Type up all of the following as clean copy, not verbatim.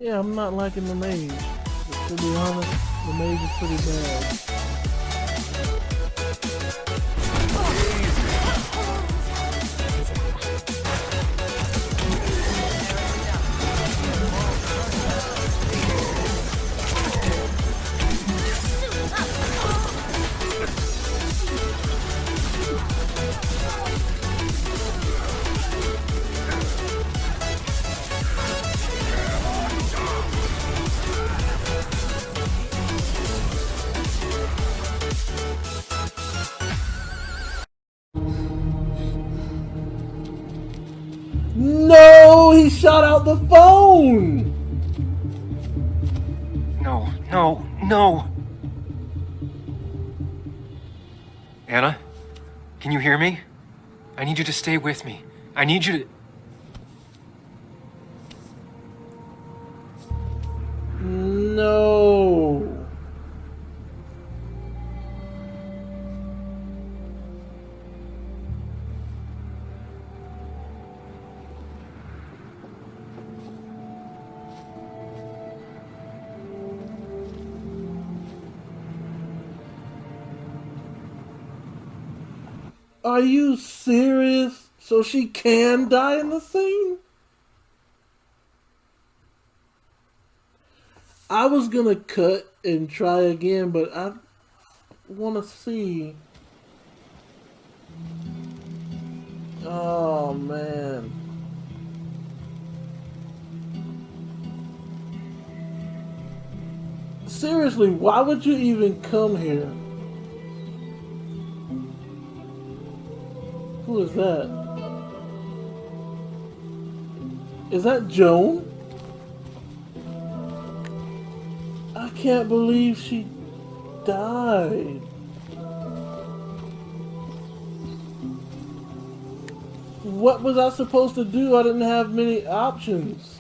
Yeah, I'm not liking the mage. But to be honest, the mage is pretty bad. No, he shot out the phone. No, no, no! Anna? Can you hear me? I need you to stay with me. I need you to... No. Are you serious? So she can die in the scene? I was gonna cut and try again, but I want to see. Oh man. Seriously, why would you even come here? Who is that? Is that Joan? I can't believe she died. What was I supposed to do? I didn't have many options.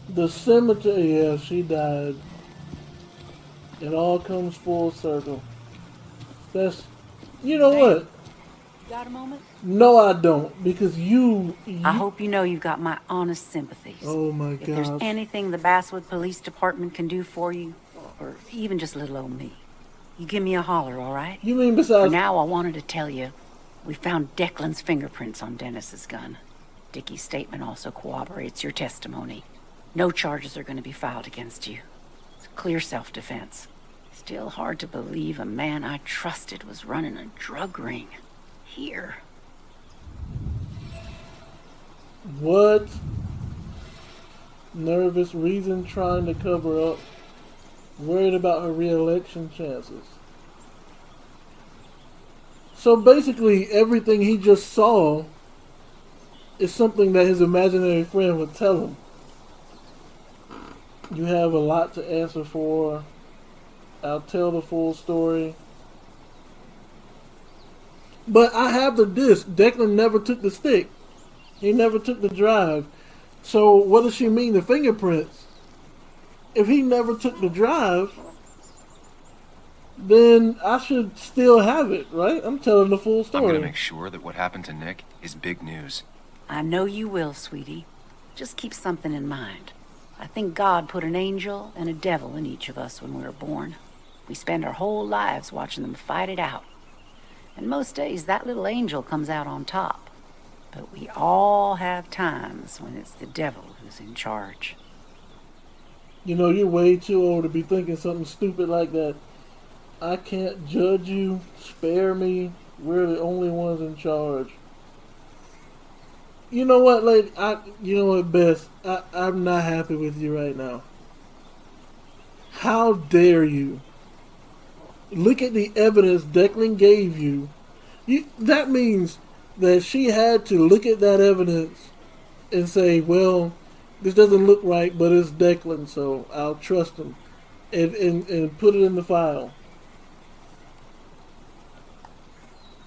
The cemetery, yeah, she died. It all comes full circle. That's, you know what? Got a moment? No, I don't, because I hope you know you've got my honest sympathies. Oh my If there's gosh. anything the Basswood Police Department can do for you, or even just little old me, you give me a holler, all right? You mean For besides? now, I wanted to tell you, we found Declan's fingerprints on Dennis's gun. Dickie's statement also corroborates your testimony. No charges are going to be filed against you. It's clear self-defense. Still hard to believe a man I trusted was running a drug ring. Here. What? Nervous reason trying to cover up. Worried about her re-election chances. So basically, everything he just saw is something that his imaginary friend would tell him. You have a lot to answer for. I'll tell the full story. But I have the disc. Declan never took the stick. He never took the drive. So what does she mean? The fingerprints. If he never took the drive, then I should still have it, right? I'm telling the full story. I'm gonna make sure that what happened to Nick is big news. I know you will, sweetie. Just keep something in mind. I think God put an angel and a devil in each of us when we were born. We spend our whole lives watching them fight it out. And most days, that little angel comes out on top. But we all have times when it's the devil who's in charge. You know, you're way too old to be thinking something stupid like that. I can't judge you. Spare me. We're the only ones in charge. You know what, lady? You know what, Bess? I'm not happy with you right now. How dare you? Look at the evidence Declan gave you. That means that she had to look at that evidence and say, well, this doesn't look right, but it's Declan, so I'll trust him. And put it in the file.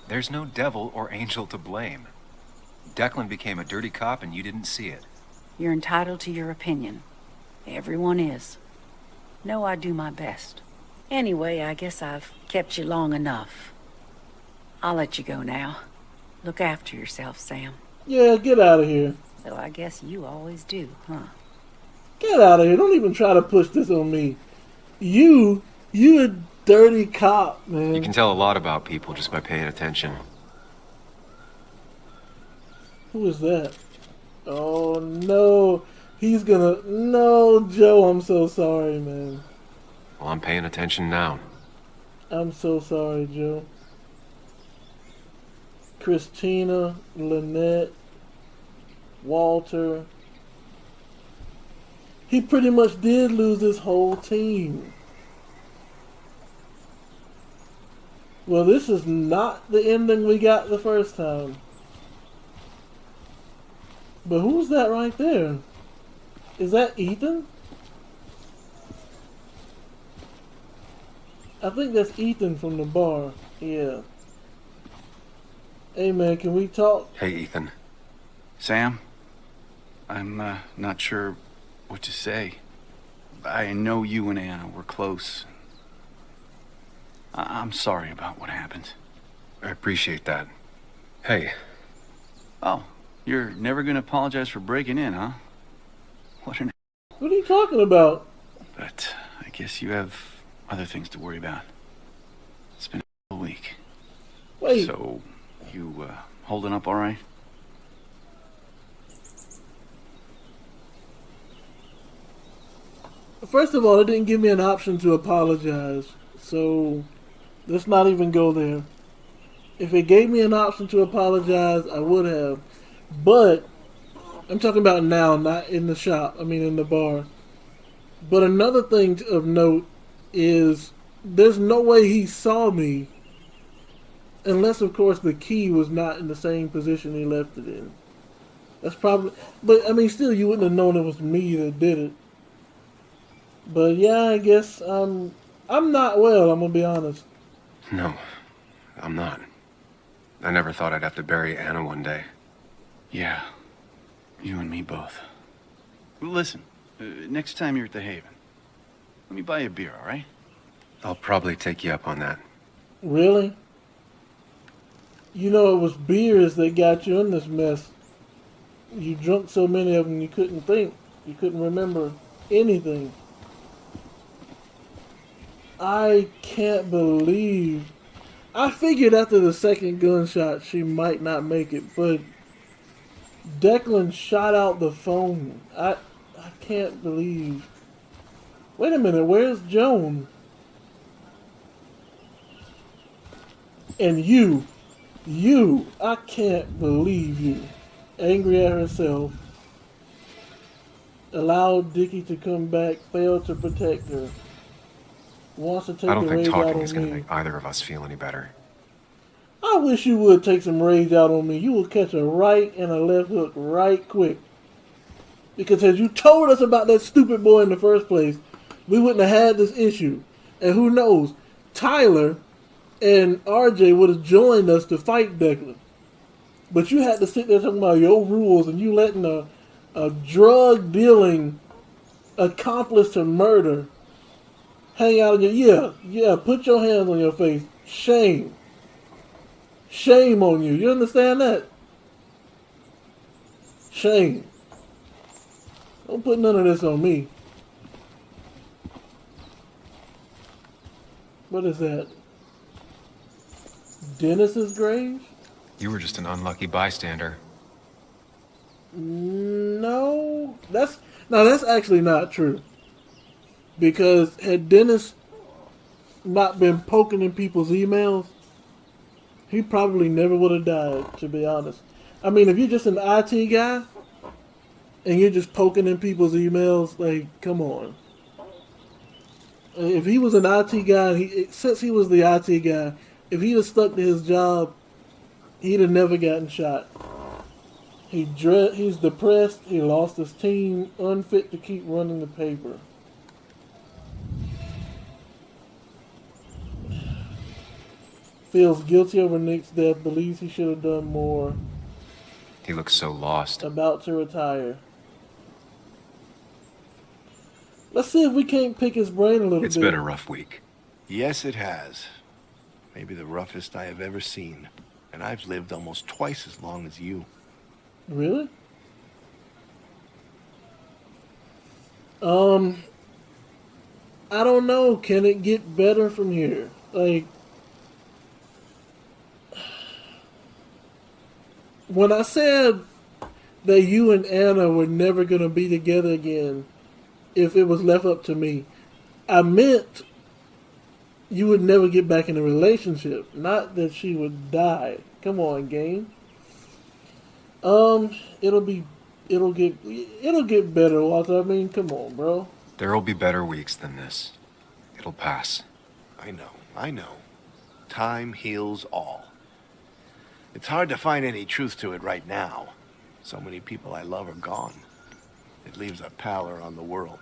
There's no devil or angel to blame. Declan became a dirty cop and you didn't see it. You're entitled to your opinion. Everyone is. Know I do my best. Anyway, I guess I've kept you long enough. I'll let you go now. Look after yourself, Sam. Yeah, get out of here. Though I guess you always do, huh? Get out of here. Don't even try to push this on me. You a dirty cop, You man. can tell a lot about people just by paying attention. Who is that? Oh, no. He's gonna... No, Joe, I'm so sorry, man. Well, I'm paying attention now. I'm so sorry, Joe. Christina, Lynette, Walter. He pretty much did lose his whole team. Well, this is not the ending we got the first time. But who's that right there? Is that Ethan? I think that's Ethan from the bar. Yeah. Hey man, can we talk? Hey, Ethan. Sam, I'm not sure what to say. I know you and Anna were close. I'm sorry about what happened. I appreciate that. Hey, Oh, you're never gonna apologize for breaking in, huh? What an... What are you talking about? But I guess you have other things to worry about. It's been a week. Wait. So, you holding up all right? First of all, it didn't give me an option to apologize. So, let's not even go there. If it gave me an option to apologize, I would have. But, I'm talking about now, not in the shop. I mean, in the bar. But another thing of note is there's no way he saw me. Unless, of course, the key was not in the same position he left it in. That's probably... But, I mean, still, you wouldn't have known it was me that did it. But, yeah, I guess I'm not well, I'm going to be honest. no, I'm not. I never thought I'd have to bury Anna one day. Yeah, you and me both. Listen, next time you're at the Haven, let me buy you a beer, all right? I'll probably take you up on that. Really? You know, it was beers that got you in this mess. You drunk so many of them you couldn't think. You couldn't remember anything. I can't believe... I figured after the second gunshot she might not make it, but Declan shot out the phone. I can't believe... Wait a minute, where's Joan? And you, I can't believe you. Angry at herself. Allowed Dickie to come back, failed to protect her. Wants to take I don't the think rage out talking is on going to me. make either of us feel any better. I wish you would take some rage out on me. You will catch a right and a left hook right quick. Because had you told us about that stupid boy in the first place, we wouldn't have had this issue. And who knows, Tyler and RJ would have joined us to fight Declan. But you had to sit there talking about your rules and you letting a drug dealing accomplice to murder hang out in your... Yeah, put your hands on your face. Shame. Shame on you. You understand that? Shame. Don't put none of this on me. What is that? Dennis's grave? You were just an unlucky bystander. No. That's actually not true. Because had Dennis not been poking in people's emails, he probably never would have died, to be honest. I mean, if you're just an IT guy and you're just poking in people's emails, like, come on. If he was an IT guy, since he was the IT guy, if he'd have stuck to his job, he'd have never gotten shot. He's depressed, he lost his team, unfit to keep running the paper. Feels guilty over Nick's death, believes he should have done more. He looks so lost. About to retire. Let's see if we can't pick his brain a little bit. It's been a rough week. Yes, it has. Maybe the roughest I have ever seen. and I've lived almost twice as long as you. Really? Um, I don't know. Can it get better from here? Like, when I said that you and Anna were never going to be together again if it was left up to me, I meant you would never get back in a relationship, not that she would die. Come on, game. It'll be, it'll get better, Walter. I mean, come on, bro. There'll be better weeks than this. It'll pass. I know. Time heals all. It's hard to find any truth to it right now. So many people I love are gone. It leaves a pallor on the world.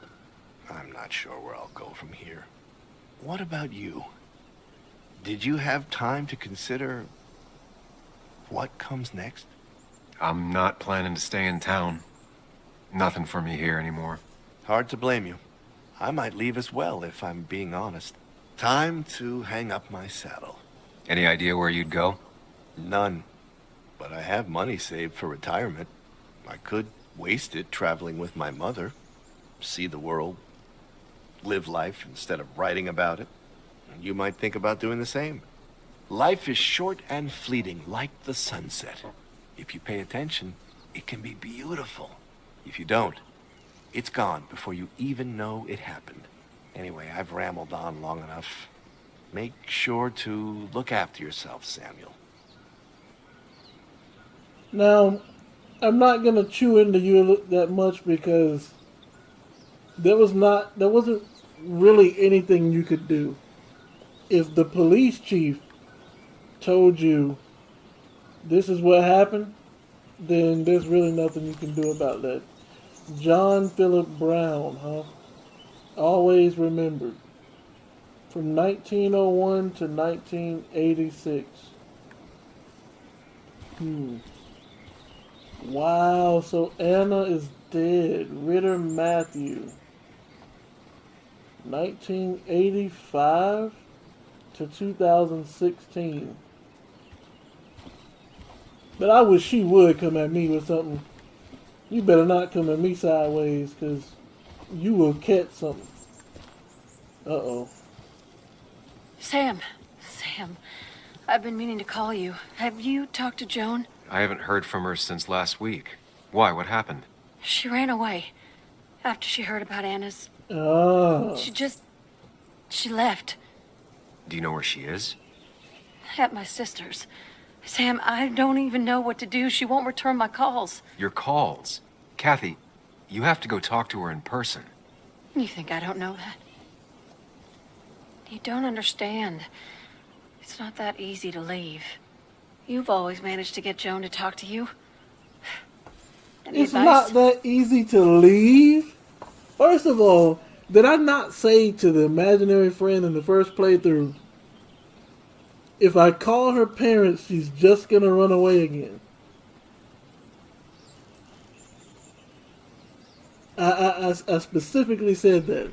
I'm not sure where I'll go from here. What about you? Did you have time to consider what comes next? I'm not planning to stay in town. Nothing for me here anymore. Hard to blame you. I might leave as well, if I'm being honest. Time to hang up my saddle. Any idea where you'd go? None. But I have money saved for retirement. I could waste it traveling with my mother. See the world. Live life instead of writing about it. You might think about doing the same. Life is short and fleeting, like the sunset. If you pay attention, it can be beautiful. If you don't, it's gone before you even know it happened. Anyway, I've rambled on long enough. Make sure to look after yourself, Samuel. Now, I'm not gonna chew into you that much there wasn't really anything you could do. If the police chief told you this is what happened, then there's really nothing you can do about that. John Philip Brown, huh? Always remembered. From 1901 to 1986. Wow, so Anna is dead. Ritter Matthew. 1985 to 2016. But I wish she would come at me with something. You better not come at me sideways, because you will catch something. Uh-oh. Sam, I've been meaning to call you. Have you talked to Joan? I haven't heard from her since last week. Why? What happened? She ran away after she heard about Anna's. Ah. She left. Do you know where she is? At my sister's. Sam, I don't even know what to do. She won't return my calls. Your calls? Kathy, you have to go talk to her in person. You think I don't know that? You don't understand. It's not that easy to leave. You've always managed to get Joan to talk to you. Any It's advice? not that easy to leave. First of all, did I not say to the imaginary friend in the first playthrough, if I call her parents, she's just gonna run away again? I specifically said that.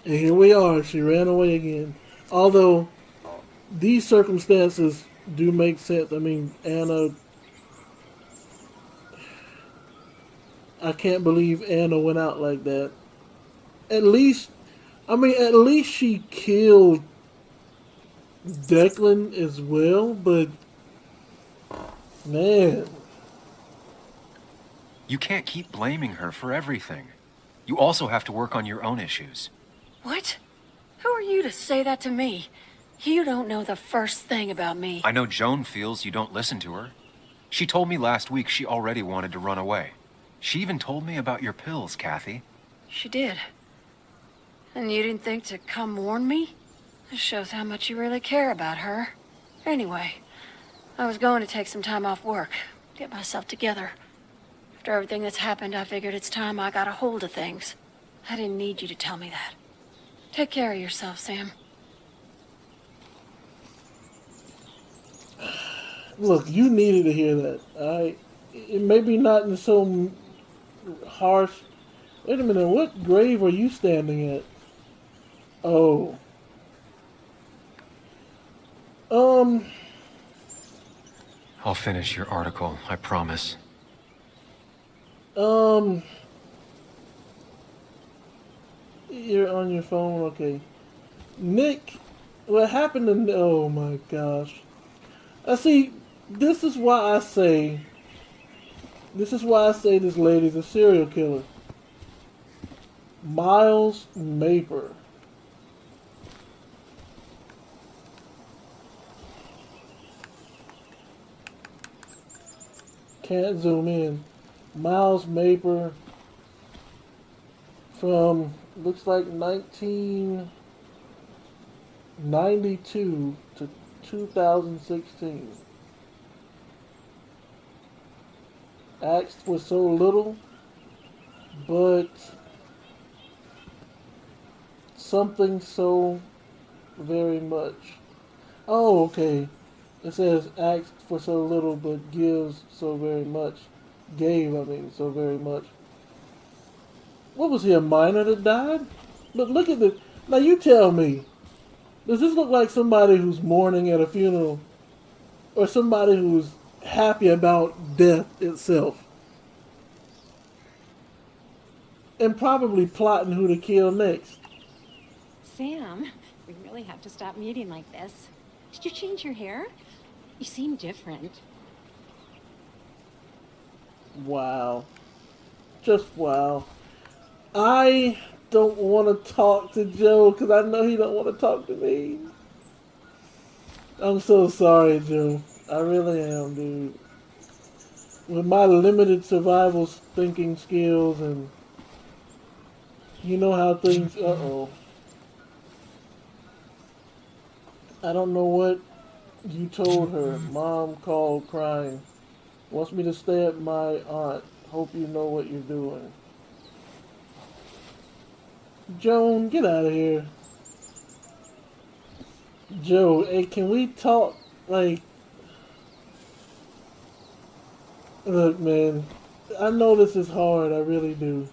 And here we are, she ran away again. Although, these circumstances do make sense. I mean, Anna... I can't believe Anna went out like that. At least she killed Declan as well, but... Man... You can't keep blaming her for everything. You also have to work on your own issues. What? Who are you to say that to me? You don't know the first thing about me. I know Joan feels you don't listen to her. She told me last week she already wanted to run away. She even told me about your pills, Kathy. She did. And you didn't think to come warn me? This shows how much you really care about her. Anyway, I was going to take some time off work, get myself together. After everything that's happened, I figured it's time I got a hold of things. I didn't need you to tell me that. Take care of yourself, Sam. Look, you needed to hear that. It may be not in so harsh. Wait a minute, what grave are you standing at? Oh. I'll finish your article, I promise. You're on your phone, okay. Nick, what happened to... Oh my gosh. See, this is why I say... This is why I say this lady's a serial killer. Miles Maper. Can't zoom in. Miles Maper from, looks like 1992 to 2016. Asked for so little, but something so very much. Oh, okay. It says asked for so little, but gives so very much. Gave, I mean, so very much. What was he, a minor that died? But look at the... Now you tell me. Does this look like somebody who's mourning at a funeral? Or somebody who's happy about death itself? And probably plotting who to kill next. Sam, we really have to stop meeting like this. Did you change your hair? You seem different. Wow. Just wow. I don't want to talk to Joe because I know he don't want to talk to me. I'm so sorry, Joe. I really am, dude. With my limited survival thinking skills and you know how things... Uh-oh. I don't know what you told her. Mom called crying. Wants me to stay at my aunt. Hope you know what you're doing. Joan, get out of here. Joe, hey, can we talk? Like, look, man, I know this is hard. I really do.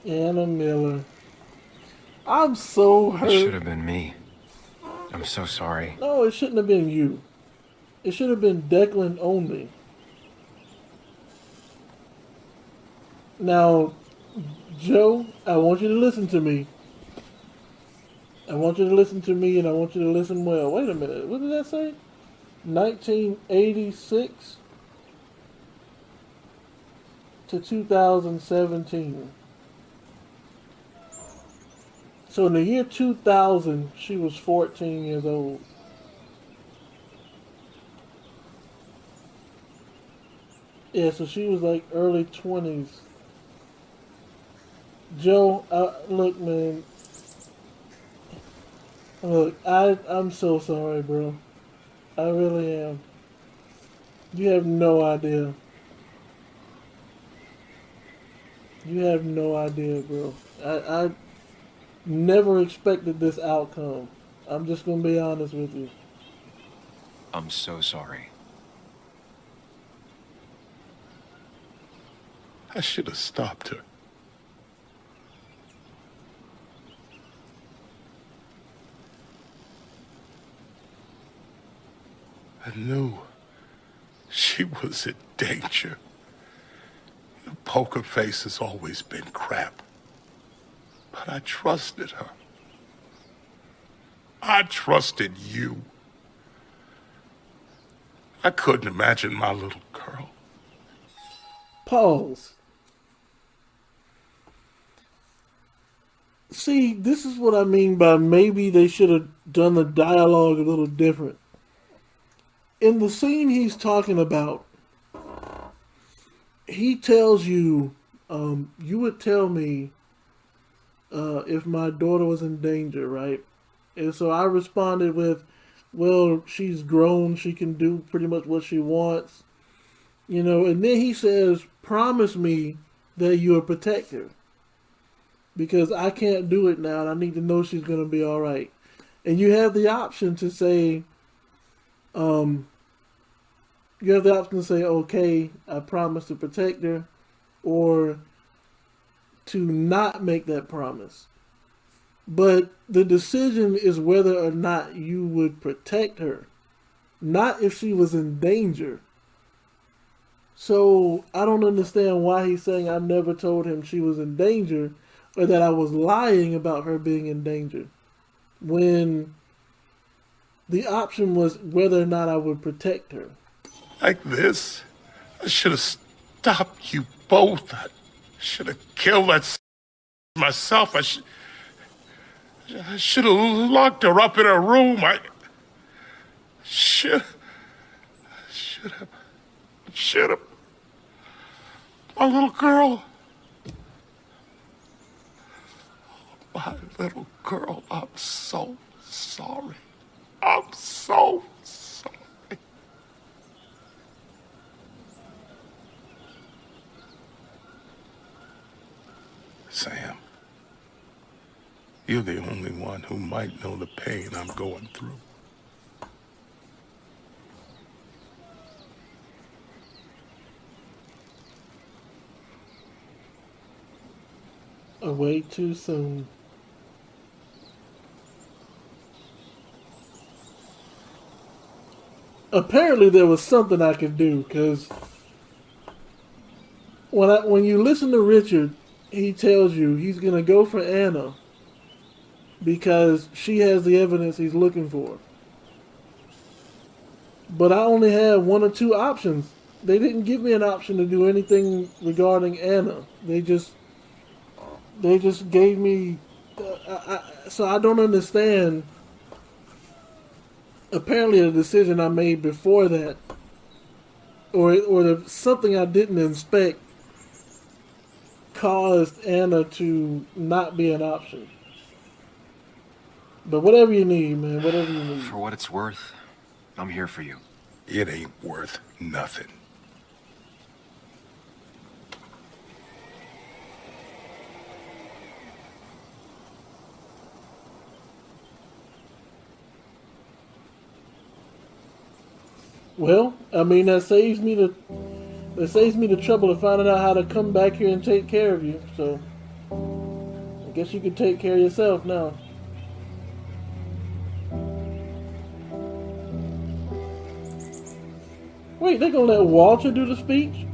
Anna Miller. I'm so hurt. It should have been me. I'm so sorry. No, it shouldn't have been you. It should have been Declan only. Now, Joe, I want you to listen to me. I want you to listen to me and I want you to listen well. Wait a minute. What did that say? 1986 to 2017. So in the year 2000, she was 14 years old. Yeah, so she was like early 20s. Joe, look, man. Look, I'm so sorry, bro. I really am. You have no idea. You have no idea, bro. I never expected this outcome. I'm just gonna be honest with you. I'm so sorry. I should have stopped her. I knew she was in danger. Your poker face has always been crap. But I trusted her. I trusted you. I couldn't imagine my little girl. Pause. See, this is what I mean by maybe they should have done the dialogue a little different. In the scene he's talking about, he tells you, you would tell me if my daughter was in danger, right? And so I responded with, well, she's grown, she can do pretty much what she wants. You know, and then he says, promise me that you'll protect her. Because I can't do it now and I need to know she's going to be all right. And you have the option to say, okay, I promise to protect her. Or to not make that promise. But the decision is whether or not you would protect her, not if she was in danger. So I don't understand why he's saying I never told him she was in danger or that I was lying about her being in danger, when the option was whether or not I would protect her. Like this? I should have stopped you both. I should have killed that myself. I should have locked her up in her room. I should have. My little girl. My little girl, I'm so sorry. I'm so sorry. Sam, you're the only one who might know the pain I'm going through. Way too soon. Apparently there was something I could do, because when you listen to Richard, he tells you he's going to go for Anna because she has the evidence he's looking for. But I only had one or two options. They didn't give me an option to do anything regarding Anna. They just gave me... so I don't understand. Apparently a decision I made before that, or something I didn't inspect, caused Anna to not be an option. But whatever you need, man, whatever you need. For what it's worth, I'm here for you. It ain't worth nothing. Well, I mean, that saves me the trouble of finding out how to come back here and take care of you. So I guess you can take care of yourself now. Wait, they gonna let Walter do the speech?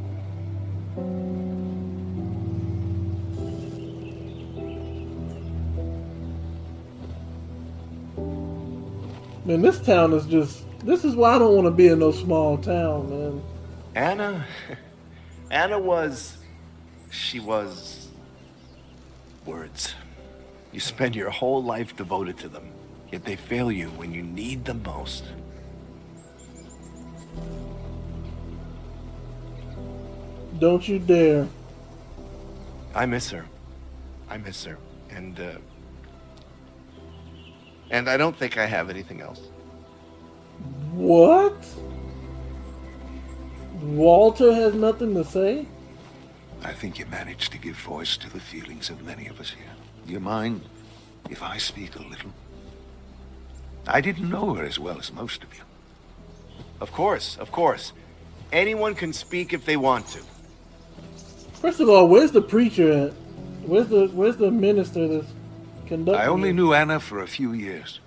Man, this town is just... This is why I don't want to be in no small town, man. Anna was... She was... words. You spend your whole life devoted to them, yet they fail you when you need them most. Don't you dare. I miss her. And I don't think I have anything else. What? Walter has nothing to say? I think you managed to give voice to the feelings of many of us here. Do you mind if I speak a little? I didn't know her as well as most of you. Of course. Anyone can speak if they want to. First of all, where's the preacher at? Where's the minister that's conducting? I only knew Anna for a few years.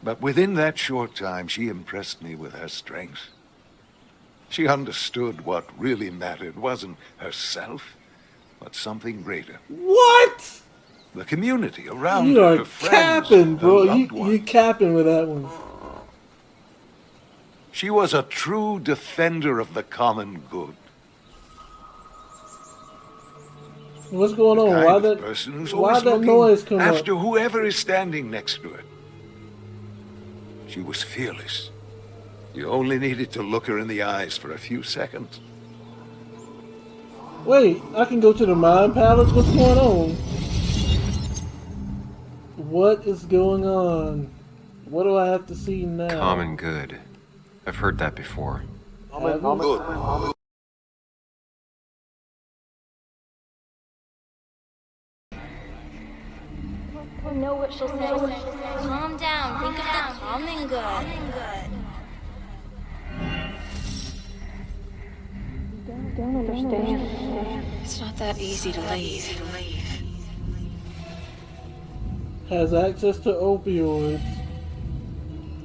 But within that short time, she impressed me with her strength. She understood what really mattered wasn't herself, but something greater. What? The community around You her, are friends, capping, bro. her loved You capping with that one. She was a true defender of the common good. What's going on? Kind of person who's always that looking noise come after up? whoever is standing next to her. She was fearless. You only needed to look her in the eyes for a few seconds. Wait, I can go to the Mind Palace? What's going on? What is going on? What do I have to see now? Common good. I've heard that before. Good. Know what she'll say. Calm down. Think of the common good. Don't understand. It's not that easy to leave. Has access to opioids,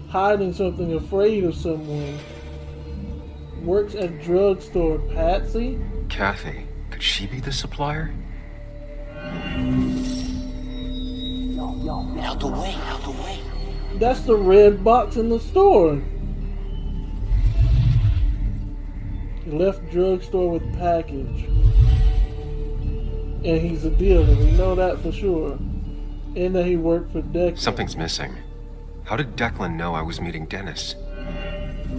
hiding something, afraid of someone, works at drugstore. Patsy? Kathy, could she be the supplier? Out the way, out the way. That's the red box in the store. He left drugstore with package. And he's a dealer, we know that for sure. And that he worked for Declan. Something's missing. How did Declan know I was meeting Dennis? You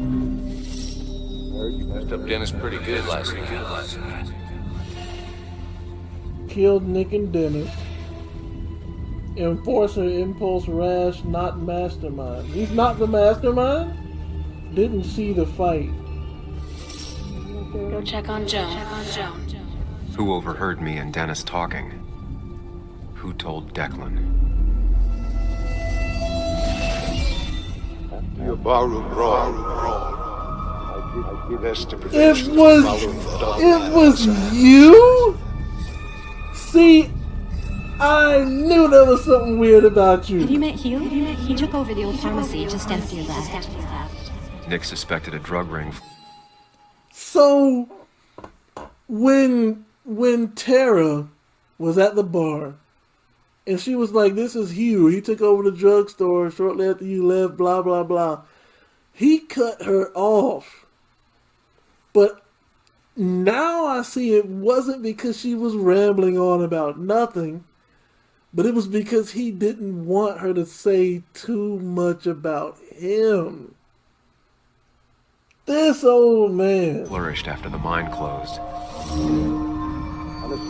messed up Dennis pretty good last night. Killed Nick and Dennis. Enforcer, impulse, rash, not mastermind. He's not the mastermind? Didn't see the fight. Go check on Joan. Who overheard me and Dennis talking? Who told Declan? Your barroom brawl. It was you? See, I knew there was something weird about you. Have you met Hugh? He took over the old pharmacy just after you left. Nick suspected a drug ring. So, when Tara was at the bar, and she was like, this is Hugh, he took over the drugstore shortly after you left, blah, blah, blah. He cut her off. But now I see it wasn't because she was rambling on about nothing, but it was because he didn't want her to say too much about him. This old man Flourished after the mine closed.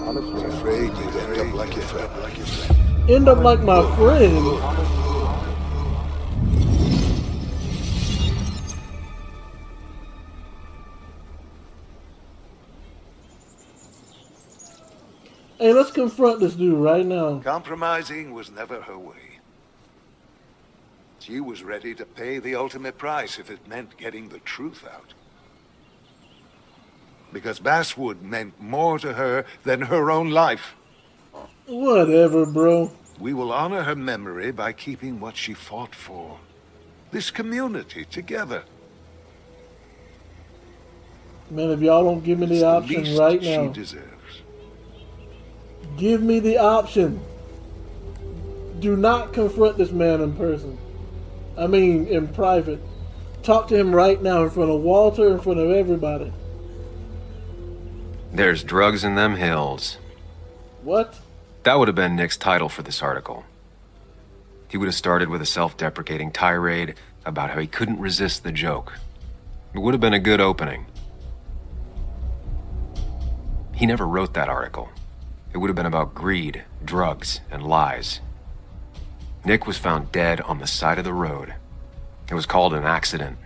I'm afraid you'd end up like your friend. End up like my friend. Hey, let's confront this dude right now. Compromising was never her way. She was ready to pay the ultimate price if it meant getting the truth out. Because Basswood meant more to her than her own life. Whatever, bro. We will honor her memory by keeping what she fought for. This community together. Man, if y'all don't give me the option least right she now. deserves. Give me the option. Do not confront this man in person. I mean, in private. Talk to him right now in front of Walter, in front of everybody. There's drugs in them hills. What? That would have been Nick's title for this article. He would have started with a self-deprecating tirade about how he couldn't resist the joke. It would have been a good opening. He never wrote that article. It would have been about greed, drugs, and lies. Nick was found dead on the side of the road. It was called an accident.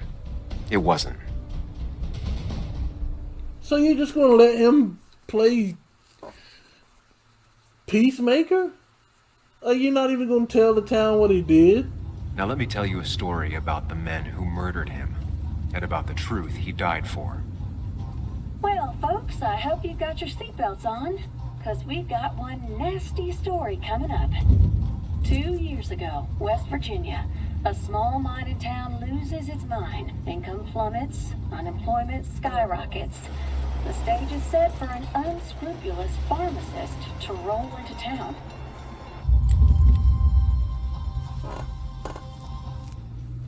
It wasn't. So you're just going to let him play peacemaker? Are you not even going to tell the town what he did? Now let me tell you a story about the men who murdered him, and about the truth he died for. Well, folks, I hope you've got your seatbelts on, because we've got one nasty story coming up. 2 years ago, West Virginia, a small mining town loses its mine. Income plummets, unemployment skyrockets. The stage is set for an unscrupulous pharmacist to roll into town.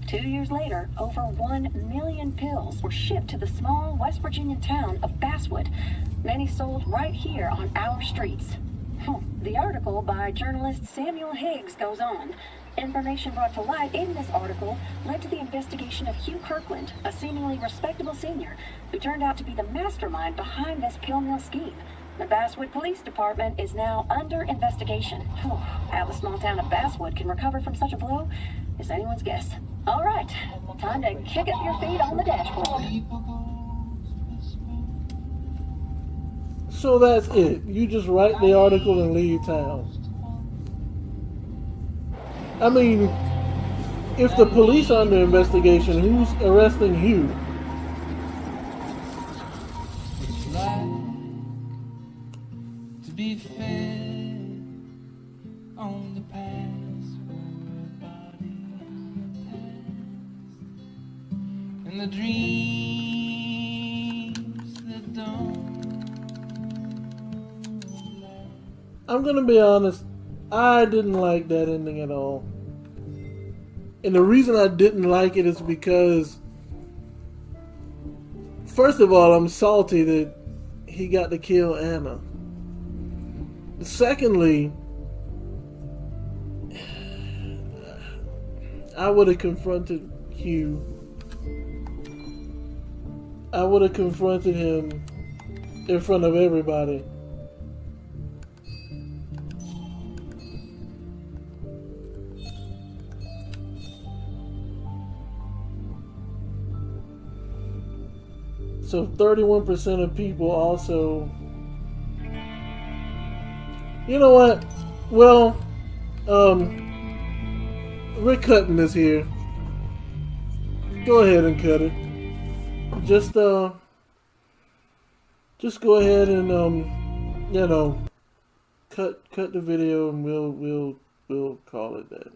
Two years later, over 1 million pills were shipped to the small West Virginian town of Basswood. Many sold right here on our streets. The article by journalist Samuel Higgs goes on. Information brought to light in this article led to the investigation of Hugh Kirkland, a seemingly respectable senior who turned out to be the mastermind behind this pill mill scheme. The Basswood Police Department is now under investigation. How the small town of Basswood can recover from such a blow is anyone's guess. All right, time to kick up your feet on the dashboard. So that's it. You just write the article and leave town. I mean, if the police are under investigation, who's arresting Hugh? and the dreams that don't. I'm gonna be honest, I didn't like that ending at all. And the reason I didn't like it is because, first of all, I'm salty that he got to kill Anna. Secondly, I would have confronted Hugh. I would have confronted him in front of everybody. So 31% of people also... You know what? Well, we're cutting this here. Go ahead and cut it. Just go ahead and you know, cut the video, and we'll call it that.